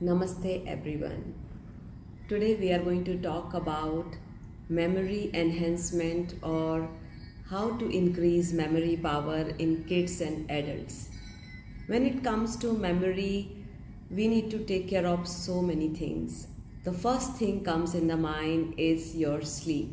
Namaste everyone. Today we are going to talk about memory enhancement or how to increase memory power in kids and adults. When it comes to memory, we need to take care of so many things. The first thing comes in the mind is your sleep.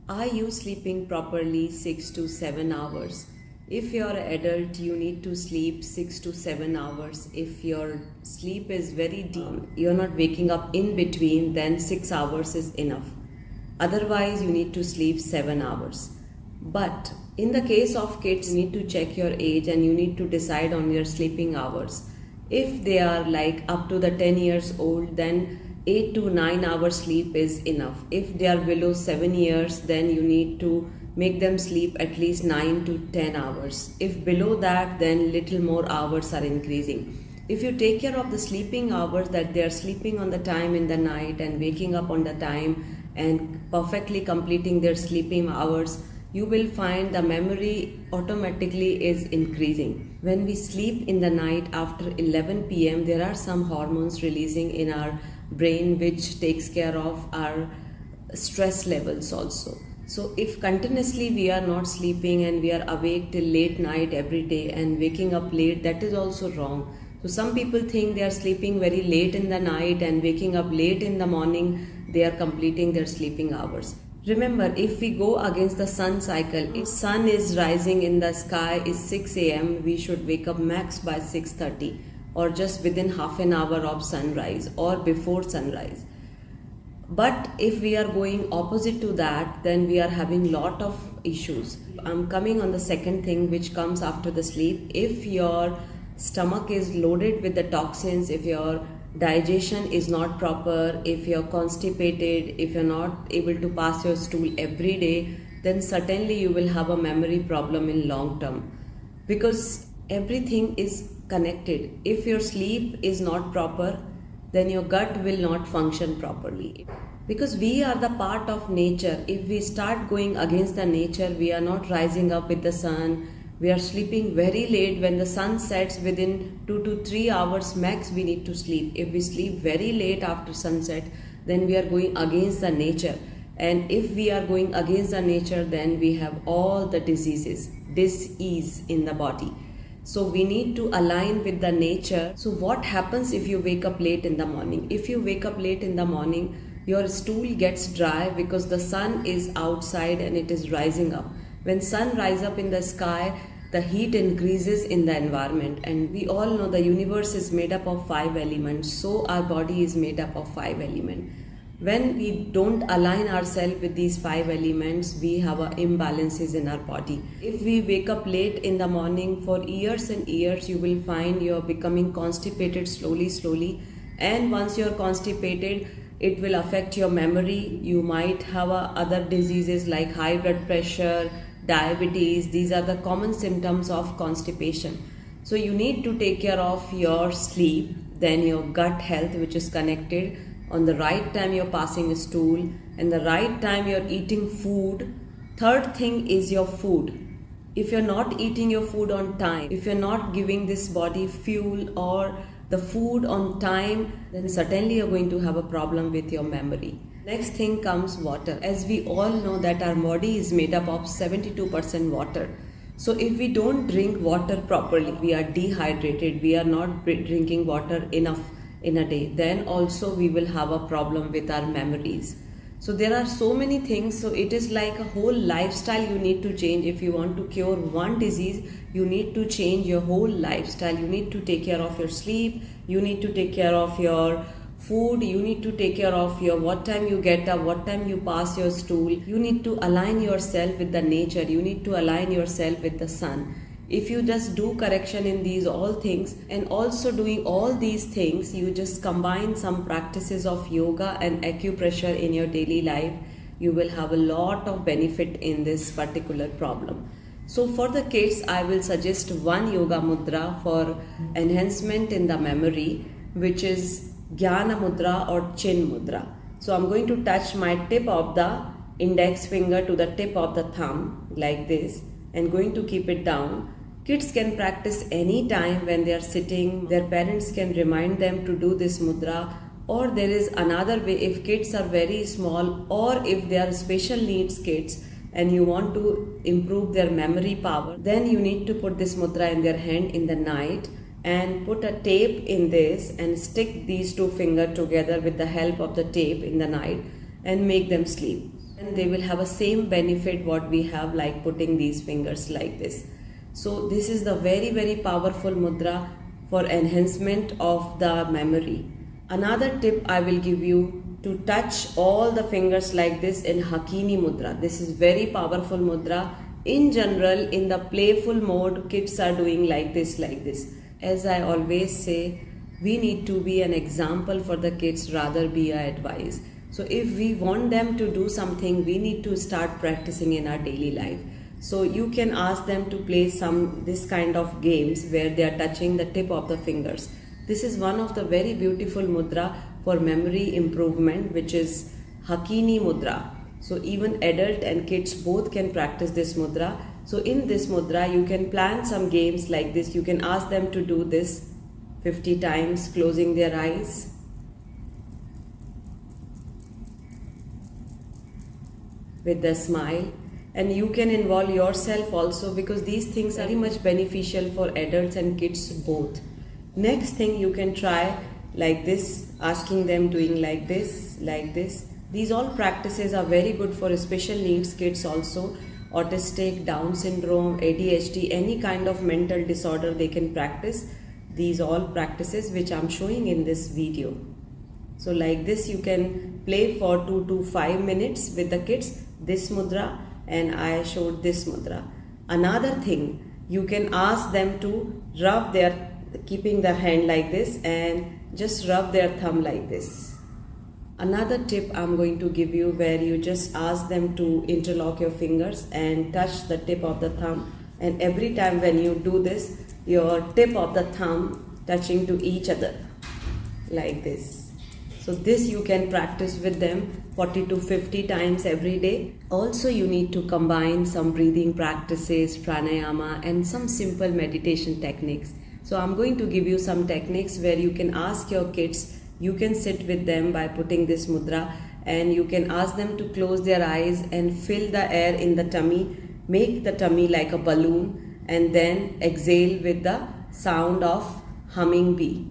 Are you sleeping properly 6 to 7 hours? If you're an adult, you need to sleep 6 to 7 hours. If your sleep is very deep, you're not waking up in between, then 6 hours is enough. Otherwise, you need to sleep 7 hours. But in the case of kids, you need to check your age and you need to decide on your sleeping hours. If they are like up to the 10 years old, then 8 to 9 hours sleep is enough. If they are below 7 years, then you need to make them sleep at least 9 to 10 hours. If below that, then little more hours are increasing. If you take care of the sleeping hours, that they are sleeping on the time in the night and waking up on the time and perfectly completing their sleeping hours, you will find the memory automatically is increasing. When we sleep in the night after 11 p.m., there are some hormones releasing in our brain which takes care of our stress levels also. So if continuously we are not sleeping and we are awake till late night every day and waking up late, that is also wrong. So some people think they are sleeping very late in the night and waking up late in the morning, they are completing their sleeping hours. Remember, if we go against the sun cycle, if sun is rising in the sky is 6 a.m., we should wake up max by 6:30 or just within half an hour of sunrise or before sunrise. But if we are going opposite to that, then we are having lot of issues. I'm coming on the second thing which comes after the sleep. If your stomach is loaded with the toxins, if your digestion is not proper, if you're constipated, if you're not able to pass your stool every day, then certainly you will have a memory problem in long term. Because everything is connected. If your sleep is not proper, then your gut will not function properly. Because we are the part of nature. If we start going against the nature, we are not rising up with the sun. We are sleeping very late. When the sun sets, within 2 to 3 hours max we need to sleep. If we sleep very late after sunset, then we are going against the nature. And if we are going against the nature, then we have all the disease in the body. So we need to align with the nature. So what happens if you wake up late in the morning? If you wake up late in the morning, your stool gets dry because the sun is outside and it is rising up. When sun rises up in the sky, the heat increases in the environment, and we all know the universe is made up of 5 elements, so our body is made up of 5 elements. When we don't align ourselves with these 5 elements, we have imbalances in our body. If we wake up late in the morning, for years and years, you will find you're becoming constipated slowly. And once you're constipated, it will affect your memory. You might have other diseases like high blood pressure, diabetes. These are the common symptoms of constipation. So you need to take care of your sleep, then your gut health, which is connected. On the right time you're passing a stool, and the right time you're eating food. Third thing is your food. If you're not eating your food on time, if you're not giving this body fuel or the food on time, then certainly you're going to have a problem with your memory. Next thing comes water. As we all know that our body is made up of 72% water. So if we don't drink water properly, we are dehydrated, we are not drinking water enough in a day, then also we will have a problem with our memories. So there are so many things. So it is like a whole lifestyle you need to change. If you want to cure one disease, you need to change your whole lifestyle. You need to take care of your sleep, you need to take care of your food, you need to take care of your what time you get up, what time you pass your stool. You need to align yourself with the nature, you need to align yourself with the sun. If you just do correction in these all things, and also doing all these things, you just combine some practices of yoga and acupressure in your daily life, you will have a lot of benefit in this particular problem. So for the kids, I will suggest one yoga mudra for enhancement in the memory, which is Gyan mudra or chin mudra. So I'm going to touch my tip of the index finger to the tip of the thumb like this, and going to keep it down. Kids can practice any time when they are sitting. Their parents can remind them to do this mudra. Or there is another way, if kids are very small or if they are special needs kids and you want to improve their memory power, then you need to put this mudra in their hand in the night and put a tape in this and stick these two fingers together with the help of the tape in the night and make them sleep. And they will have a same benefit what we have like putting these fingers like this. So this is the very, very powerful mudra for enhancement of the memory. Another tip I will give you, to touch all the fingers like this in Hakini mudra. This is very powerful mudra. In general, in the playful mode, kids are doing like this, like this. As I always say, we need to be an example for the kids rather be a advice. So if we want them to do something, we need to start practicing in our daily life. So you can ask them to play this kind of games where they are touching the tip of the fingers. This is one of the very beautiful mudra for memory improvement, which is Hakini mudra. So even adult and kids both can practice this mudra. So in this mudra, you can plan some games like this. You can ask them to do this 50 times, closing their eyes. With a smile. And you can involve yourself also, because these things are very much beneficial for adults and kids both. Next thing you can try like this, asking them doing like this, like this. These all practices are very good for special needs kids also, autistic, Down syndrome, ADHD, any kind of mental disorder they can practice. These all practices which I am showing in this video. So like this you can play for 2 to 5 minutes with the kids, this mudra, and I showed this mudra. Another thing, you can ask them to rub keeping the hand like this and just rub their thumb like this. Another tip I'm going to give you, where you just ask them to interlock your fingers and touch the tip of the thumb, and every time when you do this, your tip of the thumb touching to each other like this. So this you can practice with them 40 to 50 times every day. Also you need to combine some breathing practices, pranayama, and some simple meditation techniques. So I'm going to give you some techniques where you can ask your kids, you can sit with them by putting this mudra, and you can ask them to close their eyes and fill the air in the tummy, make the tummy like a balloon, and then exhale with the sound of humming bee.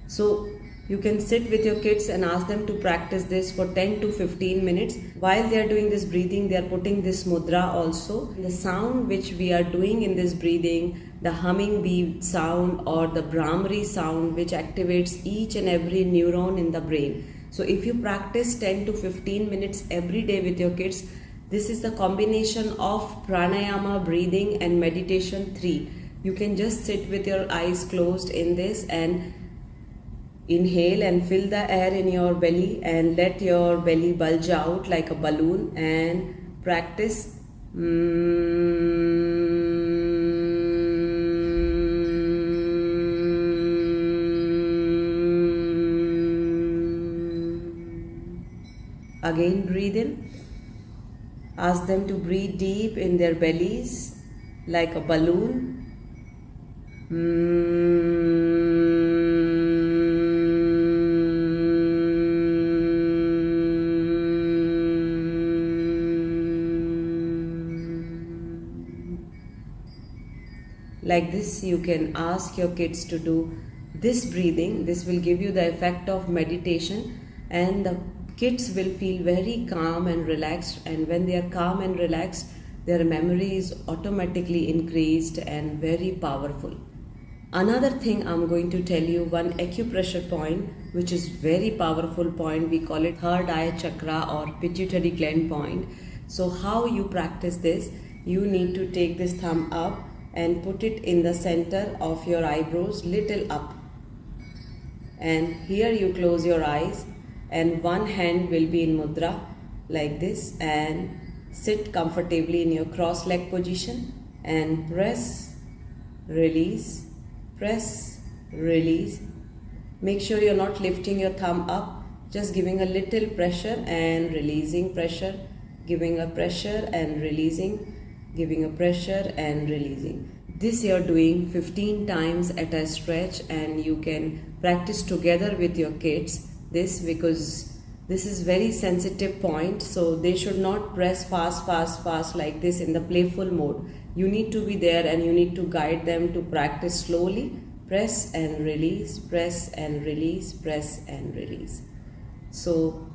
So you can sit with your kids and ask them to practice this for 10 to 15 minutes. While they are doing this breathing, they are putting this mudra also. The sound which we are doing in this breathing, the humming bee sound or the Bhramari sound, which activates each and every neuron in the brain. So if you practice 10 to 15 minutes every day with your kids, this is the combination of pranayama, breathing, and meditation 3. You can just sit with your eyes closed in this and inhale and fill the air in your belly and let your belly bulge out like a balloon, and practice Again breathe in. Ask them to breathe deep in their bellies like a balloon. Like this, you can ask your kids to do this breathing. This will give you the effect of meditation, and the kids will feel very calm and relaxed, and when they are calm and relaxed, their memory is automatically increased and very powerful. Another thing I'm going to tell you, one acupressure point which is very powerful point, we call it Third Eye Chakra or Pituitary Gland point. So how you practice this, you need to take this thumb up and put it in the center of your eyebrows, little up, and here you close your eyes and one hand will be in mudra like this, and sit comfortably in your cross leg position and press, release, press, release. Make sure you're not lifting your thumb up, Just giving a little pressure and releasing pressure, giving a pressure and releasing, giving a pressure and releasing. This you're doing 15 times at a stretch, and you can practice together with your kids this, because this is very sensitive point, so they should not press fast like this in the playful mode. You need to be there and you need to guide them to practice slowly. Press and release, press and release, press and release. So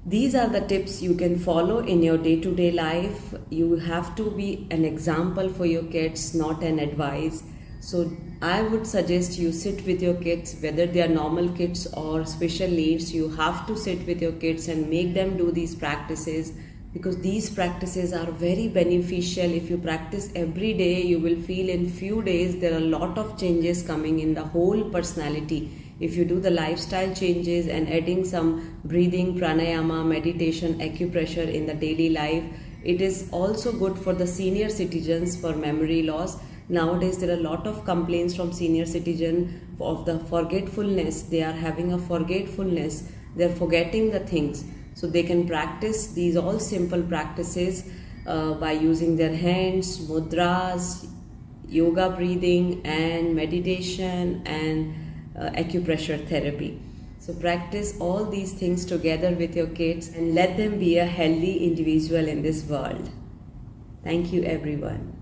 these are the tips you can follow in your day-to-day life. You have to be an example for your kids, not an advice. So I would suggest you sit with your kids, whether they are normal kids or special needs. You have to sit with your kids and make them do these practices, because these practices are very beneficial. If you practice every day, you will feel in few days there are a lot of changes coming in the whole personality. If you do the lifestyle changes and adding some breathing, pranayama, meditation, acupressure in the daily life, it is also good for the senior citizens for memory loss. Nowadays there are a lot of complaints from senior citizens of the forgetfulness. They are having a forgetfulness. They are forgetting the things. So they can practice these all simple practices by using their hands, mudras, yoga breathing and meditation and acupressure therapy. So practice all these things together with your kids and let them be a healthy individual in this world. Thank you everyone.